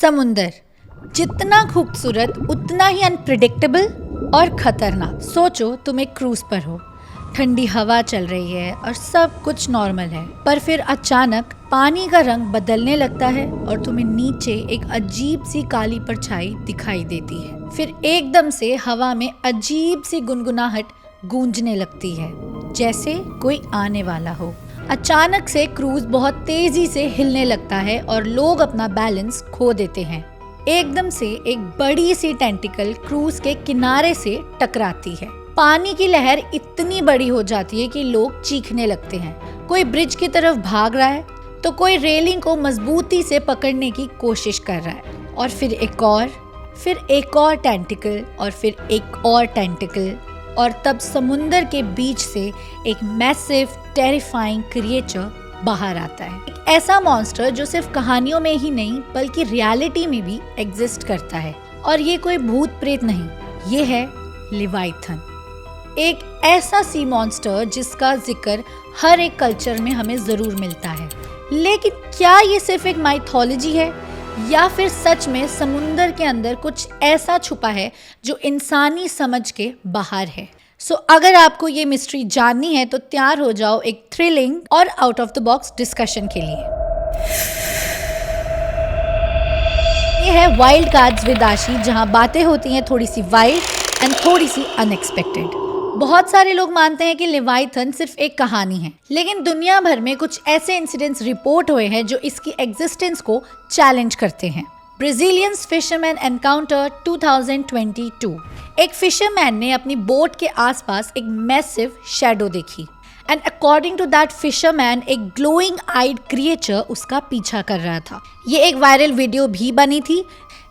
समुंदर जितना खूबसूरत उतना ही अनप्रिडिक्टेबल और खतरनाक। सोचो तुम एक क्रूज पर हो, ठंडी हवा चल रही है और सब कुछ नॉर्मल है, पर फिर अचानक पानी का रंग बदलने लगता है और तुम्हें नीचे एक अजीब सी काली परछाई दिखाई देती है। फिर एकदम से हवा में अजीब सी गुनगुनाहट गूंजने लगती है, जैसे कोई आने वाला हो। अचानक से क्रूज बहुत तेजी से हिलने लगता है और लोग अपना बैलेंस खो देते हैं। एकदम से एक बड़ी सी टेंटिकल क्रूज के किनारे से टकराती है। पानी की लहर इतनी बड़ी हो जाती है कि लोग चीखने लगते हैं। कोई ब्रिज की तरफ भाग रहा है तो कोई रेलिंग को मजबूती से पकड़ने की कोशिश कर रहा है। और फिर एक और टेंटिकल और फिर एक और टेंटिकल, और तब समुंदर के बीच से एक मैसिव टेरिफाइंग क्रिएचर बाहर आता है। एक ऐसा मॉन्स्टर जो सिर्फ कहानियों में ही नहीं बल्कि रियलिटी में भी एग्जिस्ट करता है। और ये कोई भूत प्रेत नहीं, ये है लिवाइथन, एक ऐसा सी मॉन्स्टर जिसका जिक्र हर एक कल्चर में हमें जरूर मिलता है। लेकिन क्या ये सिर्फ एक माइथोलॉजी है या फिर सच में समुंदर के अंदर कुछ ऐसा छुपा है जो इंसानी समझ के बाहर है? सो अगर आपको ये मिस्ट्री जाननी है तो तैयार हो जाओ एक थ्रिलिंग और out of the box discussion के लिए। ये है वाइल्ड कार्ड्स विद आशी, जहां बातें होती हैं थोड़ी सी वाइल्ड एंड थोड़ी सी अनएक्सपेक्टेड। बहुत सारे लोग मानते हैं कि लिवाइथन सिर्फ एक कहानी है, लेकिन दुनिया भर में कुछ ऐसे इंसिडेंट्स रिपोर्ट हुए हैं जो इसकी एग्जिस्टेंस को चैलेंज करते हैं। Brazilians fisherman encounter 2022। एक फिशरमैन ने अपनी बोट के आसपास एक मैसिव शैडो देखी and according to that fisherman एक ग्लोइंग आइड क्रिएचर उसका पीछा कर रहा था। ये एक वायरल वीडियो भी बनी थी,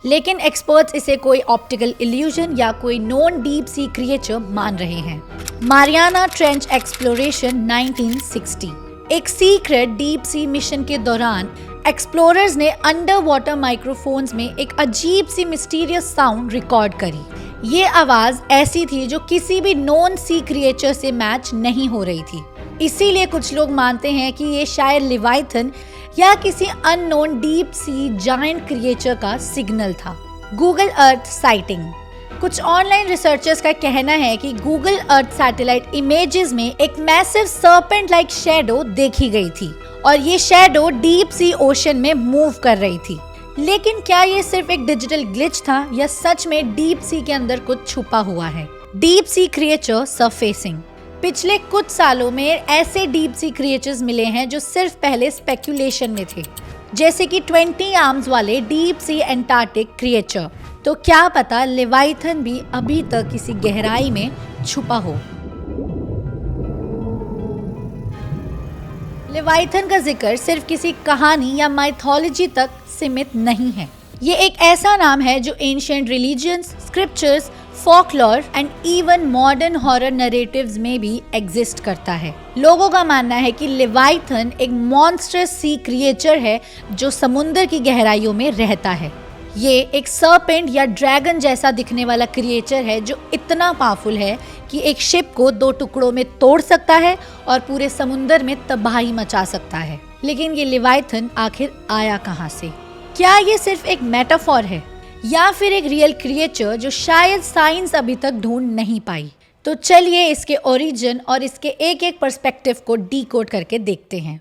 लेकिन एक्सपर्ट्स इसे कोई ऑप्टिकल इल्यूजन या कोई नॉन डीप सी क्रिएचर मान रहे हैं। Mariana trench exploration 1960। एक सीक्रेट डीप सी मिशन के दौरान एक्सप्लोरर्स ने अंडर वाटर माइक्रोफोन्स में एक अजीब सी मिस्टीरियस साउंड रिकॉर्ड करी। ये आवाज ऐसी थी जो किसी भी नॉन सी क्रिएचर से मैच नहीं हो रही थी। इसीलिए कुछ लोग मानते हैं कि ये शायद लिवाइथन या किसी unknown deep sea giant creature का सिग्नल था। Google Earth sighting. कुछ ऑनलाइन रिसर्चर्स का कहना है कि गूगल अर्थ सैटेलाइट इमेजेस में एक मैसिव सर्पेंट लाइक शैडो देखी गई थी और ये शैडो डीप सी ओशन में मूव कर रही थी। लेकिन क्या ये सिर्फ एक डिजिटल ग्लिच था या सच में डीप सी के अंदर कुछ छुपा हुआ है? Deep sea creature surfacing. पिछले कुछ सालों में ऐसे डीप सी क्रिएचर्स मिले हैं जो सिर्फ पहले स्पेक्यूलेशन में थे, जैसे कि 20 आर्म्स वाले डीप सी एंटार्क्टिक क्रिएचर। तो क्या पता लिवाइथन भी अभी तक किसी गहराई में छुपा हो। लिवाइथन का जिक्र सिर्फ किसी कहानी या माइथोलॉजी तक सीमित नहीं है। ये एक ऐसा नाम है जो ancient religions, scriptures, folklore and even modern horror narratives में भी एग्जिस्ट करता है। लोगों का मानना है कि लिवाइथन एक मॉन्स्टरस सी क्रिएचर है जो समुद्र की गहराइयों में रहता है। ये एक सर्पेंट या ड्रैगन जैसा दिखने वाला क्रिएचर है जो इतना पावरफुल है कि एक शिप को 2 टुकड़ों में तोड़ सकता है और पूरे समुद्र में तबाही मचा सकता है। लेकिन ये लिवाइथन आखिर आया कहाँ से? क्या ये सिर्फ एक मेटाफोर है या फिर एक रियल क्रिएचर जो शायद साइंस अभी तक ढूंढ नहीं पाई? तो चलिए इसके ओरिजिन और इसके एक एक पर्सपेक्टिव को डीकोड करके देखते हैं।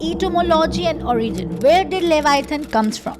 Etymology and origin. Where did leviathan comes from?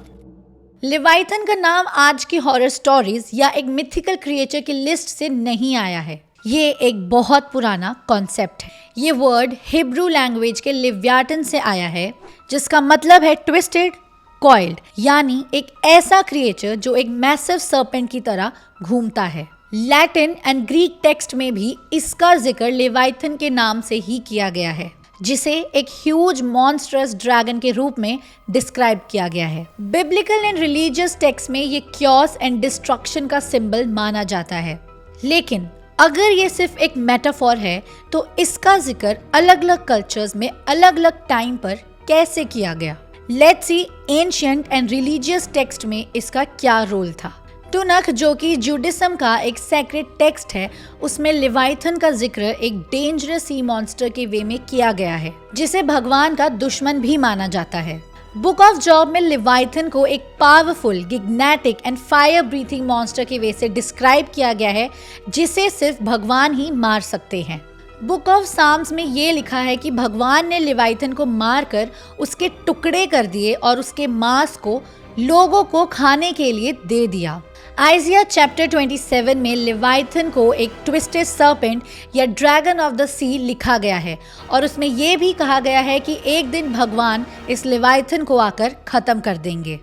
Leviathan का नाम आज की हॉरर स्टोरीज या एक मिथिकल क्रिएचर की लिस्ट से नहीं आया है। ये एक बहुत पुराना कॉन्सेप्ट है। ये वर्ड हिब्रू लैंग्वेज के लिव्याटन से आया है, जिसका मतलब है ट्विस्टेड, कॉइल्ड, यानी एक ऐसा क्रिएचर जो एक मैसिव सर्पेंट की तरह घूमता है। लैटिन एंड ग्रीक टेक्स्ट में भी इसका जिक्र लिवाइथन के नाम से ही किया गया है, जिसे एक ह्यूज मॉन्स्टरस ड्रैगन के रूप में डिस्क्राइब किया गया है। बिब्लिकल एंड रिलीजियस टेक्स्ट में ये क्योस एंड डिस्ट्रक्शन का सिंबल माना जाता है। लेकिन अगर ये सिर्फ एक मेटाफोर है तो इसका जिक्र अलग अलग कल्चर्स में अलग अलग टाइम पर कैसे किया गया? Let's see ancient and religious text में इसका क्या रोल था। टुनक, जो कि जुडिज्म का एक सेक्रेट टेक्स्ट है, उसमें लिवाइथन का जिक्र एक डेंजरस सी मॉन्स्टर के वे में किया गया है, जिसे भगवान का दुश्मन भी माना जाता है। बुक ऑफ जॉब में लिवाइथन को एक powerful, gigantic and fire breathing monster के वे से डिस्क्राइब किया गया है जिसे सिर्फ भगवान ही मार सकते हैं। बुक ऑफ साम्स में ये लिखा है कि भगवान ने लिवाइथन को मारकर उसके टुकड़े कर दिए और उसके मांस को लोगों को खाने के लिए दे दिया। आइजिया चैप्टर 27 में लिवाइथन को एक ट्विस्टेड सर्पेंट या ड्रैगन ऑफ द सी लिखा गया है और उसमें यह भी कहा गया है कि एक दिन भगवान इस लिवाइथन को आकर खत्म कर देंगे।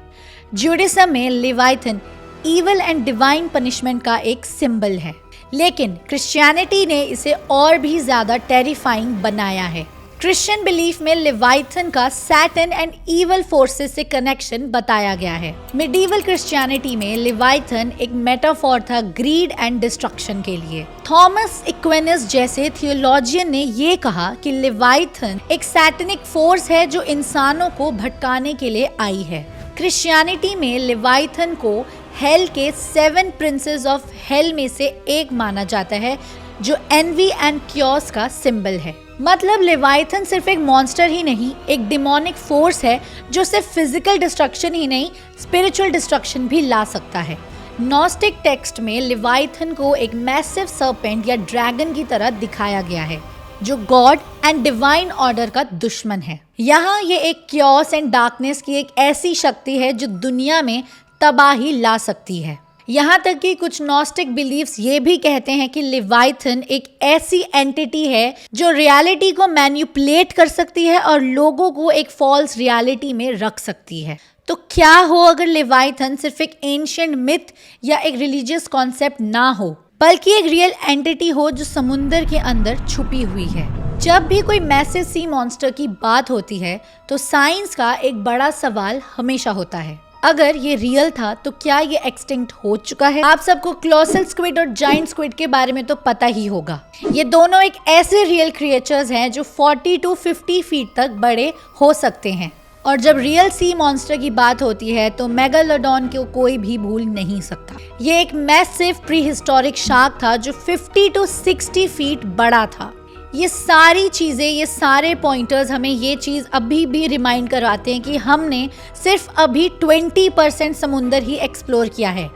जुडिज्म में लिवाइथन ईविल एंड डिवाइन पनिशमेंट का एक सिंबल है, लेकिन क्रिश्चियनिटी ने इसे और भी ज्यादा टेरिफाइंग बनाया है। क्रिश्चियन बिलीफ में लिवाइथन का सैटन एंड ईवल फोर्सेस से कनेक्शन बताया गया है। मिडीवल क्रिश्चियनिटी में लिवाइथन एक मेटाफोर था ग्रीड एंड डिस्ट्रक्शन के लिए। थॉमस एक्विनस जैसे थियोलॉजियन ने ये कहा कि लिवाइथन एक सैटनिक फोर्स है जो इंसानों को भटकाने के लिए आई है। क्रिश्चियनिटी में लिवाइथन को हेल के 7 प्रिंसेस ऑफ हेल में से एक माना जाता है जो एनवी एंड क्योस का सिंबल है। मतलब लिवाइथन सिर्फ एक मॉन्स्टर ही नहीं, एक डिमोनिक फोर्स है जो सिर्फ फिजिकल डिस्ट्रक्शन ही नहीं, स्पिरिचुअल डिस्ट्रक्शन भी ला सकता है। नॉस्टिक टेक्स्ट में लिवाइथन को एक मैसिव सर्पेंट या ड्रैगन की तरह दिखाया गया है जो गॉड एंड डिवाइन ऑर्डर का दुश्मन है। यहाँ ये एक क्योस एंड डार्कनेस की एक ऐसी शक्ति है जो दुनिया में तबाही ला सकती है। यहाँ तक कि कुछ नॉस्टिक बिलीफ्स ये भी कहते हैं कि लिवाइथन एक ऐसी एंटिटी है जो रियलिटी को मैनिपुलेट कर सकती है और लोगों को एक फॉल्स रियलिटी में रख सकती है। तो क्या हो अगर लिवाइथन सिर्फ एक एंशिएंट मिथ या एक रिलीजियस कॉन्सेप्ट ना हो, बल्कि एक रियल एंटिटी हो जो समुंदर के अंदर छुपी हुई है। जब भी कोई मैसिव सी मॉन्स्टर की बात होती है तो साइंस का एक बड़ा सवाल हमेशा होता है, अगर ये रियल था तो क्या ये एक्सटिंक्ट हो चुका है? आप सबको कोलोसल स्क्विड और जायंट स्क्विड के बारे में तो पता ही होगा। ये दोनों एक ऐसे रियल क्रिएचर्स हैं जो 40 to 50 फीट तक बड़े हो सकते हैं। और जब रियल सी मॉन्स्टर की बात होती है तो मेगालोडॉन को कोई भी भूल नहीं सकता। ये एक मैसिव प्री हिस्टोरिक शार्क था जो 50 to 60 फीट बड़ा था। ये सारी चीज़ें, ये सारे पॉइंटर्स हमें ये चीज़ अभी भी रिमाइंड करवाते हैं कि हमने सिर्फ अभी 20% समुंदर ही एक्सप्लोर किया है,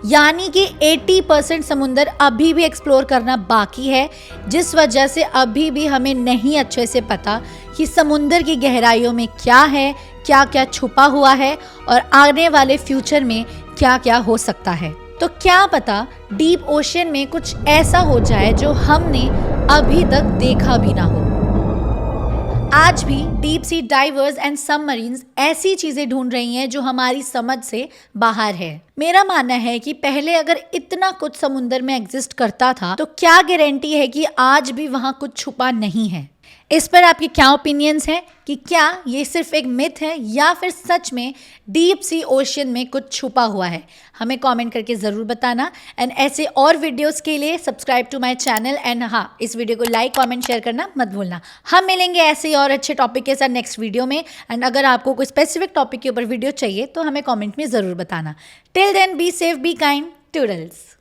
यानी कि 80% समुंदर अभी भी एक्सप्लोर करना बाकी है, जिस वजह से अभी भी हमें नहीं अच्छे से पता कि समुंदर की गहराइयों में क्या है, क्या क्या छुपा हुआ है और आने वाले फ्यूचर में क्या क्या हो सकता है। तो क्या पता डीप ओशन में कुछ ऐसा हो जाए जो हमने अभी तक देखा भी ना हो। आज भी deep sea diverse and submarines ऐसी चीजें ढूंढ रही हैं जो हमारी समझ से बाहर है। मेरा मानना है कि पहले अगर इतना कुछ समुंदर में एग्जिस्ट करता था तो क्या गारंटी है कि आज भी वहां कुछ छुपा नहीं है। इस पर आपके क्या ओपिनियंस हैं कि क्या ये सिर्फ एक मिथ है या फिर सच में डीप सी ओशन में कुछ छुपा हुआ है? हमें कमेंट करके ज़रूर बताना। एंड ऐसे और वीडियोस के लिए subscribe to my channel. And हाँ, इस वीडियो को लाइक कमेंट शेयर करना मत भूलना। हम मिलेंगे ऐसे ही और अच्छे टॉपिक के साथ नेक्स्ट वीडियो में। एंड अगर आपको कोई स्पेसिफिक टॉपिक के ऊपर वीडियो चाहिए तो हमें कॉमेंट में ज़रूर बताना। Till then be safe, be kind, toodles.